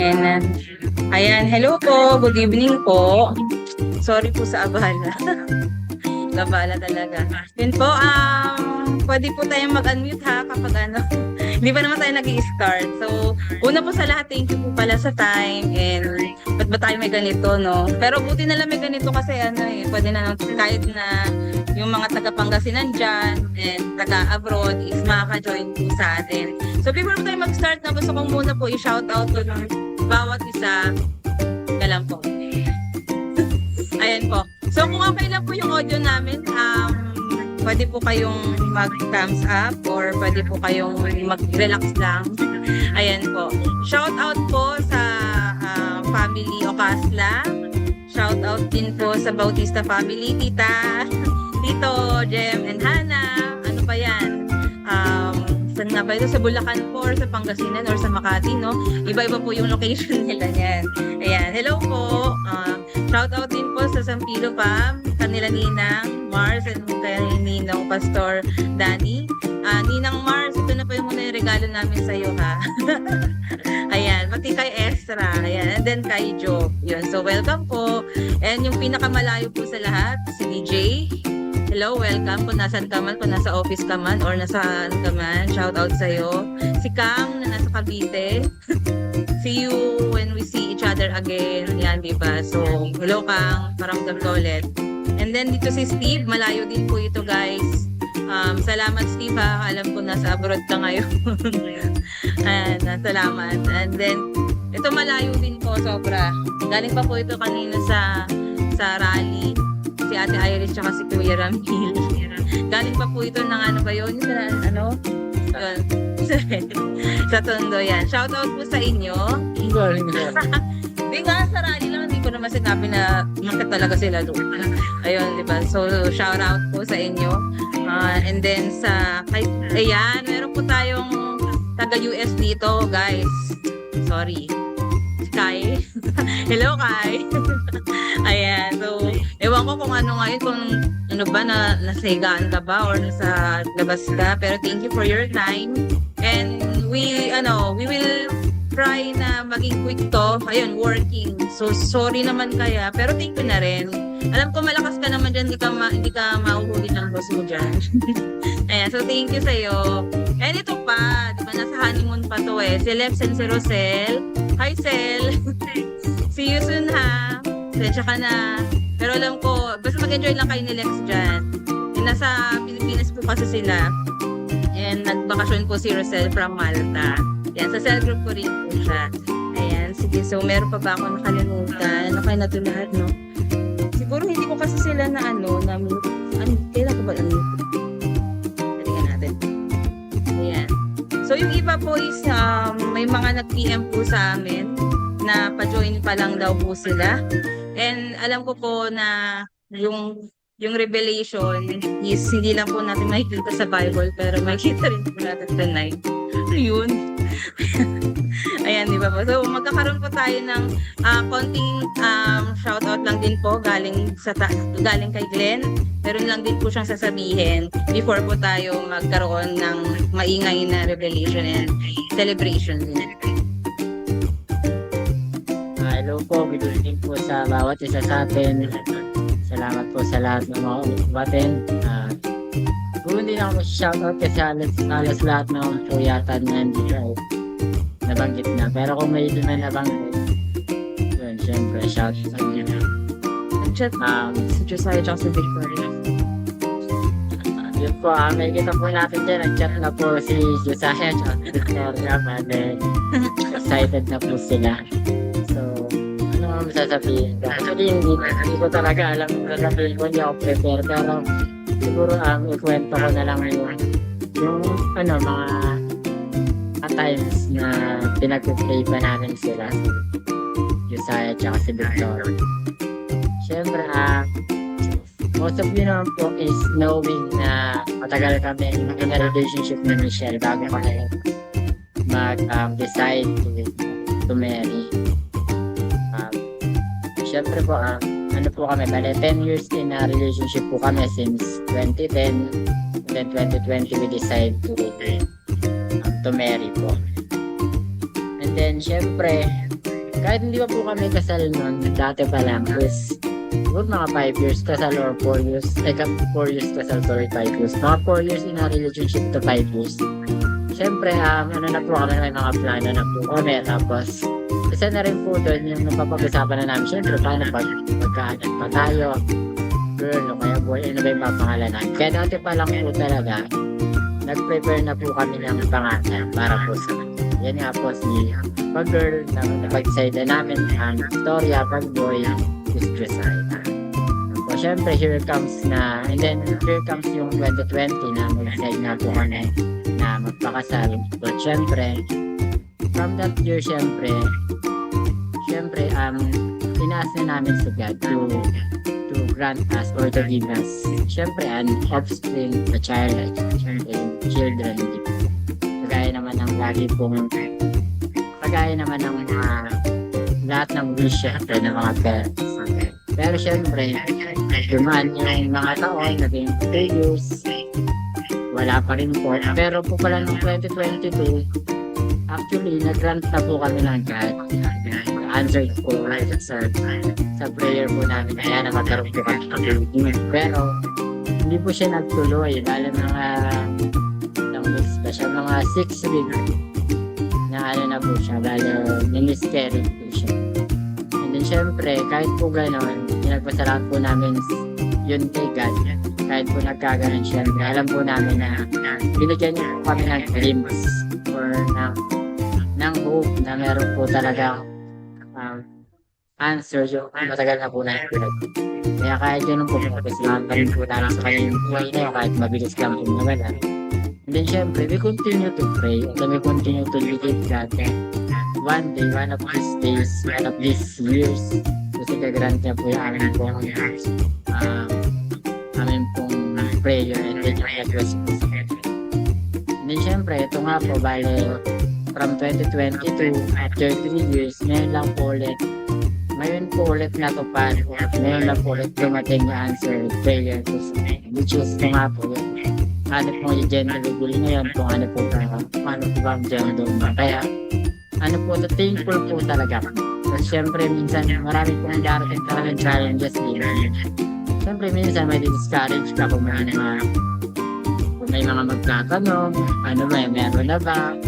And, ayan, hello po, good evening po. Sorry po sa abala. Gabala talaga. Yun po, pwede po tayong mag-unmute ha kapag ano, hindi pa naman tayo nag-i-start. So, una po sa lahat, thank you po pala sa time and ba't ba tayo may ganito, no? Pero buti na lang may ganito kasi ano pwede na kahit na yung mga taga-Pangasinan dyan and taga-abroad is makaka-join po sa atin. So, before po tayo mag-start na, gusto kong muna po i-shoutout ko ng bawat isa. Kalam po. Ayan po. So, kung okay lang po yung audio namin, pwede po kayong mag-thumbs up or pwede po kayong mag-relax lang. Ayan po. Shout out po sa family Ocasla. Shout out din po sa Bautista family, Tita, Tito, Jem, and Hana. Ano pa yan? Saan nga ba ito? Sa Bulacan po or sa Pangasinan or sa Makati, no? Iba-iba po yung location nila niyan. Ayan. Hello po. Shout out din po sa Sampilo Fam, kanila Ninang Mars and kaya Ninong Pastor Danny. Ninang Mars, ito na po yung muna yung regalo namin sa iyo ha. Ayan, pati kay Estra, ayan, and then kay Joe. Yun, so welcome po. And yung pinakamalayo po sa lahat, si DJ. Hello, welcome. Kung nasan ka man, kung nasa office ka man or nasaan ka man, shout out sa iyo. Si Kang na nasa Cavite. See you when we see each other again. Yan, diba? So, hello Kang, paramdam ko ulit. And then dito si Steve, malayo din po ito guys. Salamat Steve ha, alam ko nasa abroad ka ngayon. And, salamat. And then, ito malayo din po, sobra. Galing pa po ito kanina sa rally. Si Ate Iris tsaka si Kuya Ramil. Galing pa po ito ng ano ba yun? Ano? Sa Tondo yan. Shoutout po sa inyo. Hindi nga, sa rally lang. Hindi ko naman sinabi na makita talaga sila doon. Ayun, diba? So, shoutout po sa inyo. And then sa, ayan, meron po tayong taga-US dito, guys. Sorry. Kai. Hello, Kai. Ayan. So, ewan ko kung ano ngayon, kung ano ba, nasahigaan ka ba or nasa labas ka. Pero thank you for your time. And we will try na maging quick to. Ayun, working. So, sorry naman kaya. Pero thank you na rin. Alam ko malakas ka naman dyan. Hindi ka mahuhuli ng boss mo dyan. Ayan. So, thank you sa'yo. And ito pa. Diba, nasa honeymoon pa to eh. Si Leps and si Rosel. Hi, Sel. See you soon, ha? Sensya ka na. Pero alam ko, basta mag-enjoy lang kayo ni Lex dyan. And nasa Pilipinas po kasi sila. And nagbakasyon po si Rosel from Malta. Yan, sa cell group ko rin po siya. Ayan, sige. So, meron pa ba ako nakalimutan? Ano kayo na ito lahat, no? Siguro hindi ko kasi sila na kailan ko ba Tingnan natin. Ayan. So, yung iba po is, may mga nag-PM po sa amin na pa-join pa lang daw po sila. And alam ko po na yung revelation is hindi lang po natin makikita sa Bible, pero makikita rin po natin tonight. Ayun. Ayan, di ba po? So, magkakaroon po tayo ng konting shoutout lang din po galing kay Glenn. Meron lang din po siyang sasabihin before po tayo magkaroon ng maingay na revelation and celebration din. Hello po, good evening po sa bawat isa sa atin. Salamat po sa lahat ng mga umatin. Kung hindi na ako shoutout kasi halos lahat ng show yata na hindi ko nabanggit na. Pero kung may iba na nabanggit, yun, syempre, shoutout sa inyo. Nag-chat si Josiah Johnson Victoria. Yun po, may kita po natin dyan. Nag-chat na po si Josiah Johnson Victoria. Excited na po sila. So, ano nga masasabihin? Actually, hindi ko talaga alam kung sasabihin ko. Hindi ako prepare. Pero, siguro ikwento ko na lang yung mga times na pinag-play pa namin sila, si Josiah at si Victor. Siyempre, most of you naman po is knowing na matagal kami in a relationship ni Michelle bago kami mag-decide to marry. Siyempre po, ano po kami, bale 10 years in a relationship po kami since 2010 Then 2020 we decide to marry po. And then syempre, kahit hindi pa po kami kasal noon, dati pa lang, is siguro mga 5 years kasal or 4 years, 4 years kasal, sorry, 5 years. Mga 4 years in a relationship to 5 years. Siyempre, ano na po kami, may mga plano na po kami. Tapos, isa na rin po doon yung napapag-usapan na namin. Siyempre, paano pag magkaanan pa tayo, girl, o kaya boy, ano ba yung papangalan namin. Kaya dati pa lang po talaga, nag-prepare na po kami ng pangalan para po sa yan nga po si pag girl na napag-decide na namin ang Victoria, pag boy is Josiah. So, syempre, here comes na, and then here comes yung 2020 na mag-decide na po kami na magpakasal. But syempre, from that year, syempre, inaas na namin sa God to grant us or to give us, syempre, an offspring, a child, syempre, children. Kagaya naman ng lahat ng wish, syempre, ng mga parents. Pero syempre, dumaan yung mga taon, naging 3 years, wala pa rin po. Pero po pala noong 2022, actually, nag-grant na po kami ng God. Answered po sa prayer po namin. Kaya na magkaroon po kami ng baby. Pero, hindi po siya nagtuloy. Dahil mga 6 weeks na ano na po siya. Dahil miscarriage po siya. And then, syempre, kahit po gano'n, pinagpasalamat po namin yun kay God. Kahit po nagkaganon siya, alam po namin na binigyan niyo po kami ng glimpse or ng hope na meron po talaga answer yung matagal na po namin pinag. Kaya kahit yun po pinagpasalamat pa rin po namin sa kanyang buhay na yun kahit mabilis lang po naman. And then syempre, we continue to pray and then we continue to believe God that one day, one of these days, one of these years, kasi kagrant niya po yung aming pong prayer and then yung address po sa kanya. And then syempre, ito nga po, bale, from 2022, after 3 years, ngayon lang po ulit natupad, ngayon lang po ulit dumating yung answer prayer po sa kanya, which is ito nga po yun. Ano po yung gender reveal ngayon, kung ano po ba ang gender mo. Kaya, ano po, thankful po talaga. Kasi syempre, minsan, marami pong darating talagang challenges din. Siyempre, minsan may discourage ka kung may mga magtatanong, ano ba, meron na ba,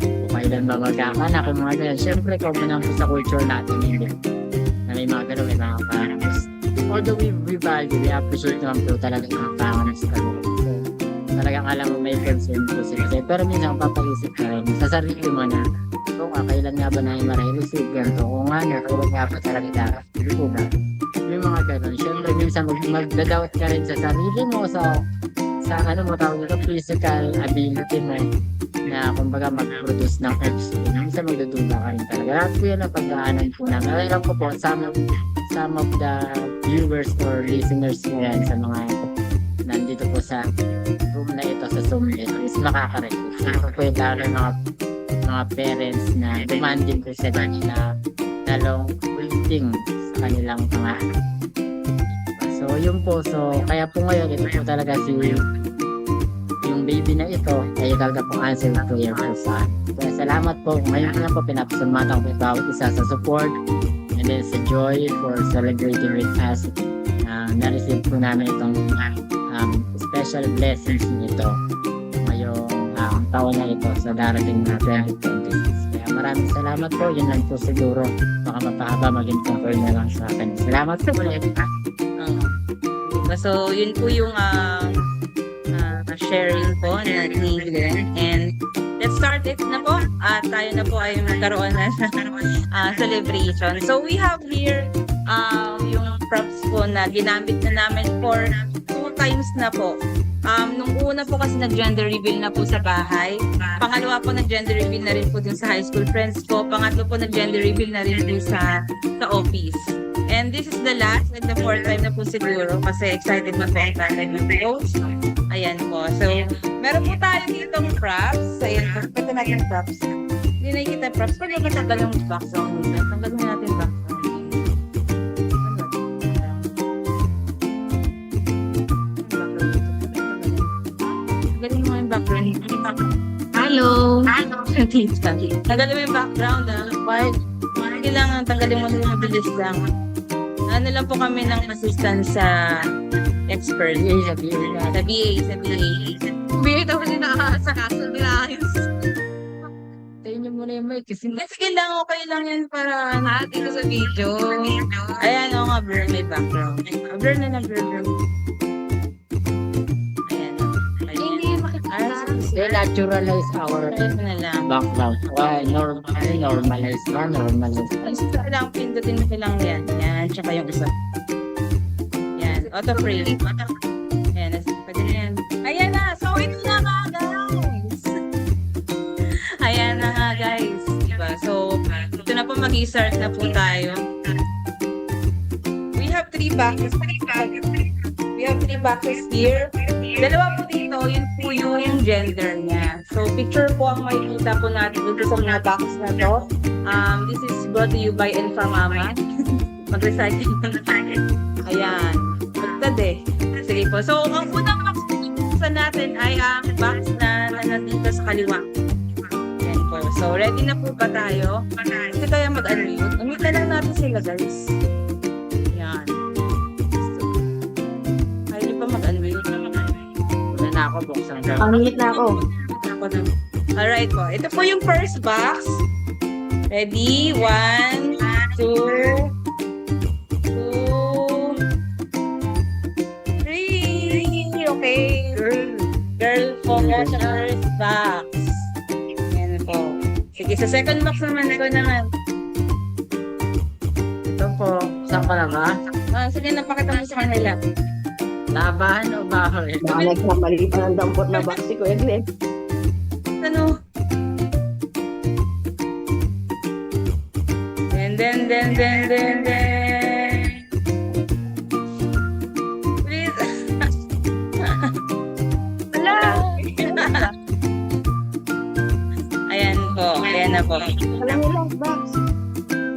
kung kailan ba magkakanak, kung mga ganyan. Siyempre, common lang po sa culture natin, hindi. Na may mga ganun, may mga parents. Although we value, we appreciate naman po talaga yung pangalan sa kanila. So, talagang alam mo may concern po sila. Pero minsan, papaisip ka rin, sa sarili mo na, kung kailan nga ba na yung ma-receive ganito, kung kung nga ba talaga dapat, hindi po ba? Yung mga ganun. Siyempre, minsan mag-doubt ka rin sa sarili mo, sa ano mo tawag ito, physical ability mo na kumbaga mag-produce ng offspring. Minsan magdududa ka rin talaga. Lahat po yan ang pagdaanan po namin. Alam ko po, some of the viewers or listeners mo yan sa mga nandito po sa room na ito sa Zoom is makaka-relate. Ako po yung lalo mga parents na demanding po sa kanila na long waiting sa kanilang mga so yun po, so kaya po ngayon ito po talaga yung baby na ito ay talaga pong answer na to yung sa kaya salamat po ngayon lang po pinapasalamatan ko bawat isa sa support and then sa joy for celebrating with us na-receive po namin itong special blessings nito ngayong taon na ito sa darating na 2026. Kaya maraming salamat po. Yun lang po siguro. Baka mapahaba maging compare na lang sa akin. Salamat po ulit. So, yun po yung sharing po na ni Glenn. And let's start it na po. Tayo na po ay magkaroon na celebration. So, we have here yung props po na ginamit na namin for 2 times na po. Nung una po kasi nag-gender reveal na po sa bahay. Pangalawa po nag-gender reveal na rin po dun sa high school friends ko. Pangatlo po nag-gender reveal na rin po sa office. And this is the last and the 4th time na po siguro kasi excited na po ang tatay ng coach. Ayan po. So, meron po tayo ditong props. Ayan po. Pwede natin props. Hindi na kita props. Pwede natin tanggal yung box on. Tanggalin natin box on. background. Hello. Tita. Tanggalin mo yung background, ah. Why? Kailangan tanggalin mo na mabilis lang. Ano lang po kami ng assistance sa expert. Sabihin na. Sa BA, sa BA. Bigay daw kasi sa kaso nila. Tayo niyo muna yung mic kasi Sige lang, okay lang yan para Dito sa video. Ayan, oo nga, blur may background. Blur na, blur. Ayan, ayan. Hindi makikita. they naturalize our Ayan na lang. background. Why? Normalize. Kailangan pindutin mo lang yan. Yan, tsaka yung isa. Yan, auto-frame. Ayan, pwede na yan. Ayan na, so ito na nga, guys. Ayan na nga, guys. Diba? So, ito na po, mag-start na po tayo. We have 3 boxes. We have 3 boxes here. Dalawa po dito, yun po yung gender niya. So, picture po ang makikita po natin dito sa mga box na to. This is brought to you by Enfamama. Mag-recycle na tayo. Ayan. Magtad eh. Sige po. So, ang unang box sa natin ay ang box na nandito sa kaliwa. Ayan po. So, ready na po ba tayo? Kasi tayo mag-unmute. Unmute na lang natin sila, guys. Ayan. So, ayaw niyo pa mag-unmute. Wala na ako, buksan ka. Pangingit na ako. Ako na. Alright po. Ito po yung first box. Ready? 1, 2, 3. Okay. Girl po nga sa first box. Yan po. Sige, sa second box naman, ikaw naman. Ito po. Saan ka na ba? Sige, napakita mo sa kanila. Labahan o bahay? Nagkamali pa ng dampot na box si Kuya Glenn. Ano? Then. Please. Wala. Ayan po. Ayan na po. Wala mo lang box.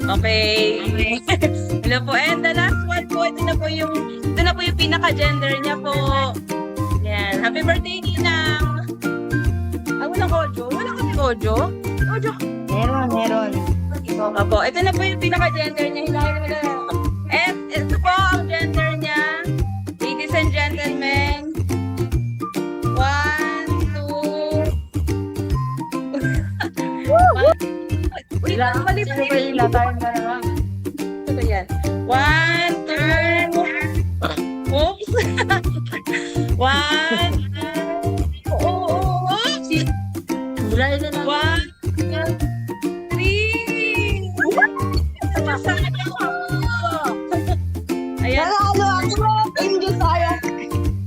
Okay. Hello po. And the last one po, ito na po yung pinaka-gender niya po. Yan. Happy birthday, Ninang! Ah, walang audio? Wala kami audio? Audio? Meron. Opo. Ito na po yung pinaka-gender niya. Hilahin mo na. And ito po ang gender niya. Ladies and gentlemen. 1, 2. Wala. Mali pa rin. Latayin ka na. Ito ba yan? 1, 2. Oops. 1, 2. Oops. Wala na lang. 1, 2, 3. Masakit ako. Ayan. Ano ako? Enjoy tayo.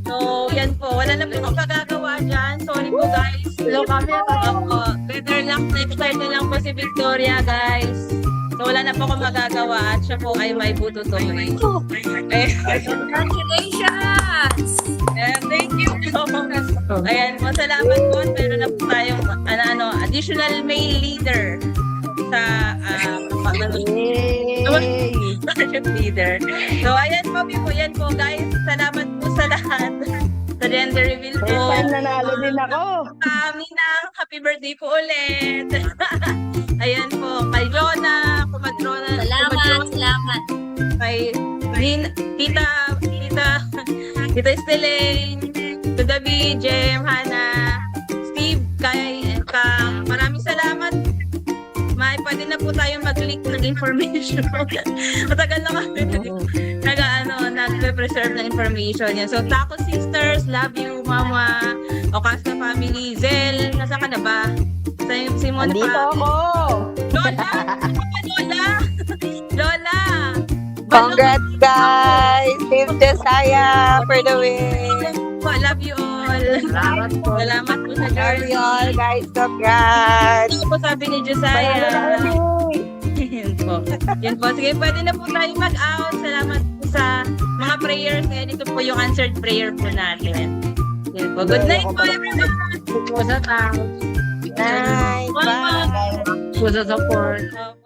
So, yan po. Wala na po akong magagawa dyan. Sorry po, guys. Hello, kami Opo. Better luck next time na lang po si Victoria, guys. So, wala na po akong magagawa at siya po ay may bututoy. Eh, Congratulations! thank you so much. Ayan po, salamat po. Meron na po tayong additional male leader sa project leader. So, ayan po, yan po, guys. Salamat po sa lahat. Sa gender reveal po. nanalo din ako. Ninang, happy birthday po ulit. Ayan po, kay Jonah, kumadrona. Salamat. Kay Tita Estelaine, to David, Jem, Hannah, Steve, kay Kang. Maraming salamat. Pwede na po tayong mag-link ng information. Matagal na kami nagpe-preserve ng information yan. So, Taco Sisters, love you, Mama. Ocasio family, Zel, nasa ka na ba? Simon Andito ako. Lola! Congrats, guys! Team Josiah for the win! I love you all. Salamat po. Salamat po sa Love journey. you all, guys! Congrats! Ito po sabi ni Josiah. Yun po. Yun po. Sige, pwede na po tayo mag-out. Salamat po sa mga prayers. Ngayon, ito po yung answered prayer po natin. Yun po. Good night po, everyone. Pusa tao. Night! Bye! Pusa support. Opo.